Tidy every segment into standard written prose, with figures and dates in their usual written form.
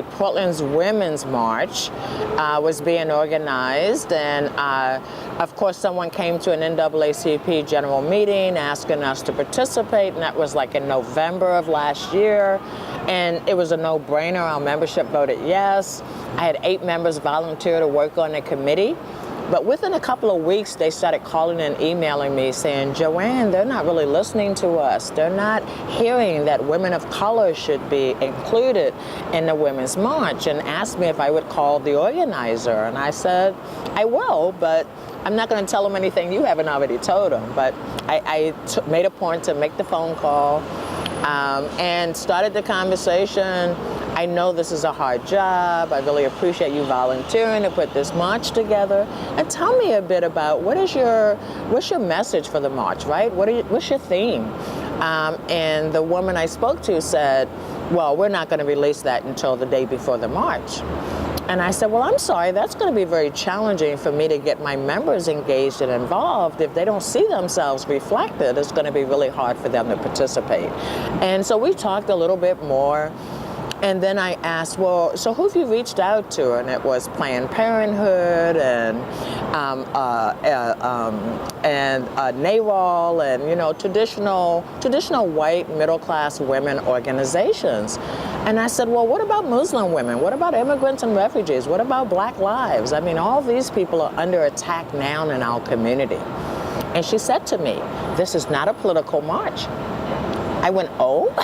Portland's Women's March was being organized, and of course someone came to an NAACP general meeting asking us to participate, and that was like in November of last year, and it was a no-brainer. Our membership voted yes. I had 8 members volunteer to work on the committee. But within a couple of weeks, they started calling and emailing me saying, Joanne, they're not really listening to us. They're not hearing that women of color should be included in the Women's March, and asked me if I would call the organizer. And I said, I will, but I'm not going to tell them anything you haven't already told them. But I made a point to make the phone call and started the conversation. I know this is a hard job. I really appreciate you volunteering to put this march together. And tell me a bit about what's your message for the march, right? What's your theme? And the woman I spoke to said, well, we're not going to release that until the day before the march. And I said, well, I'm sorry, that's going to be very challenging for me to get my members engaged and involved. If they don't see themselves reflected, it's going to be really hard for them to participate. And so we talked a little bit more. And then I asked, well, so who have you reached out to? And it was Planned Parenthood and NAACP and, you know, traditional white middle-class women organizations. And I said, well, what about Muslim women? What about immigrants and refugees? What about Black lives? I mean, all these people are under attack now in our community. And she said to me, this is not a political march. I went, oh?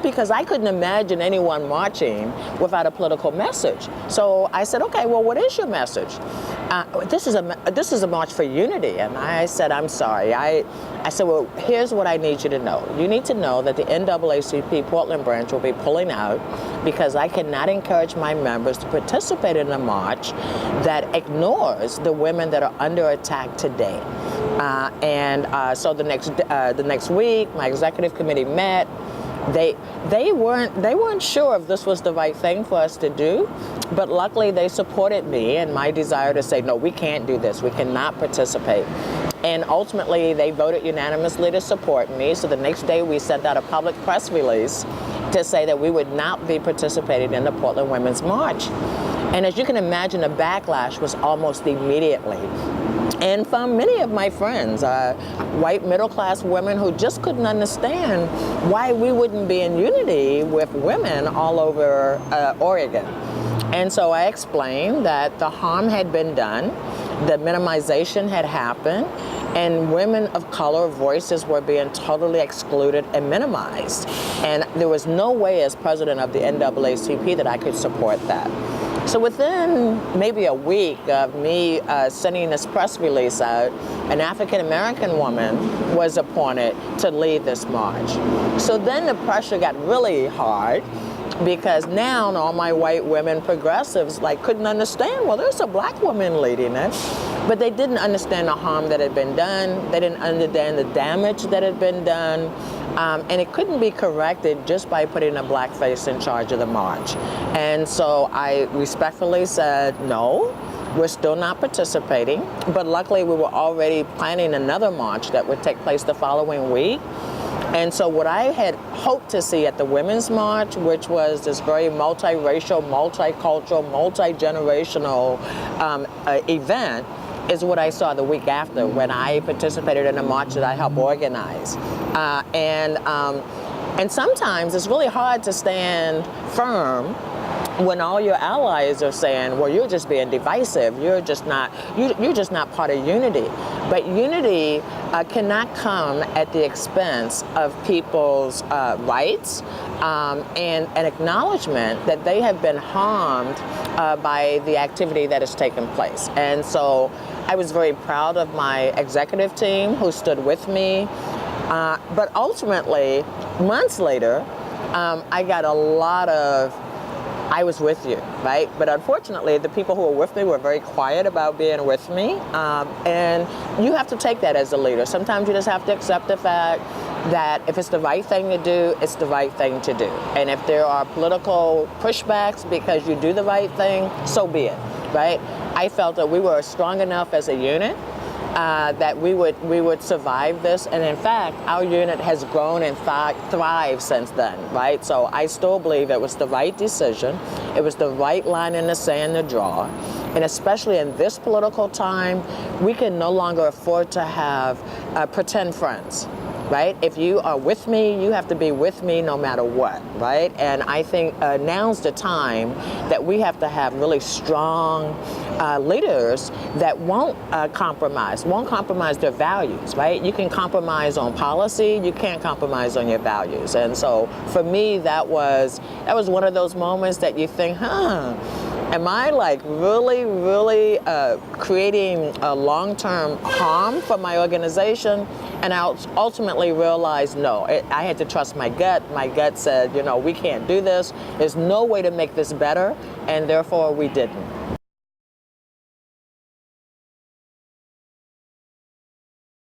Because I couldn't imagine anyone marching without a political message. So I said, okay, well, what is your message? This is a march for unity. And I said, I'm sorry. I said, well, here's what I need you to know. You need to know that the NAACP Portland branch will be pulling out because I cannot encourage my members to participate in a march that ignores the women that are under attack today. So the next week, my executive committee met. They weren't sure if this was the right thing for us to do, but luckily they supported me and my desire to say, no, we can't do this. We cannot participate. And ultimately, they voted unanimously to support me. So the next day, we sent out a public press release to say that we would not be participating in the Portland Women's March. And as you can imagine, the backlash was almost immediately. And from many of my friends, white middle-class women who just couldn't understand why we wouldn't be in unity with women all over Oregon. And so I explained that the harm had been done, the minimization had happened, and women of color voices were being totally excluded and minimized. And there was no way as president of the NAACP that I could support that. So within maybe a week of me sending this press release out, an African-American woman was appointed to lead this march. So then the pressure got really hard because now all my white women progressives couldn't understand, well, there's a Black woman leading it. But they didn't understand the harm that had been done. They didn't understand the damage that had been done. And it couldn't be corrected just by putting a Black face in charge of the march. And so I respectfully said, no, we're still not participating. But luckily, we were already planning another march that would take place the following week. And so what I had hoped to see at the Women's March, which was this very multiracial, multicultural, multi-generational event, is what I saw the week after when I participated in a march that I helped organize. And sometimes it's really hard to stand firm when all your allies are saying, well, you're just being divisive, you're just not part of unity. But unity cannot come at the expense of people's rights and an acknowledgement that they have been harmed by the activity that has taken place. And so I was very proud of my executive team who stood with me. But ultimately, months later, I got a lot of, I was with you, right? But unfortunately, the people who were with me were very quiet about being with me. And you have to take that as a leader. Sometimes you just have to accept the fact that if it's the right thing to do, it's the right thing to do. And if there are political pushbacks because you do the right thing, so be it, right? I felt that we were strong enough as a unit that we would survive this. And in fact, our unit has grown and thrived since then, right? So I still believe it was the right decision. It was the right line in the sand to draw. And especially in this political time, we can no longer afford to have pretend friends, right? If you are with me, you have to be with me no matter what, right? And I think now's the time that we have to have really strong leaders that won't compromise their values, right? You can compromise on policy, you can't compromise on your values. And so for me, that was one of those moments that you think, am I like really creating a long-term harm for my organization? And I ultimately realized, no, I had to trust my gut. My gut said, we can't do this. There's no way to make this better, and therefore we didn't.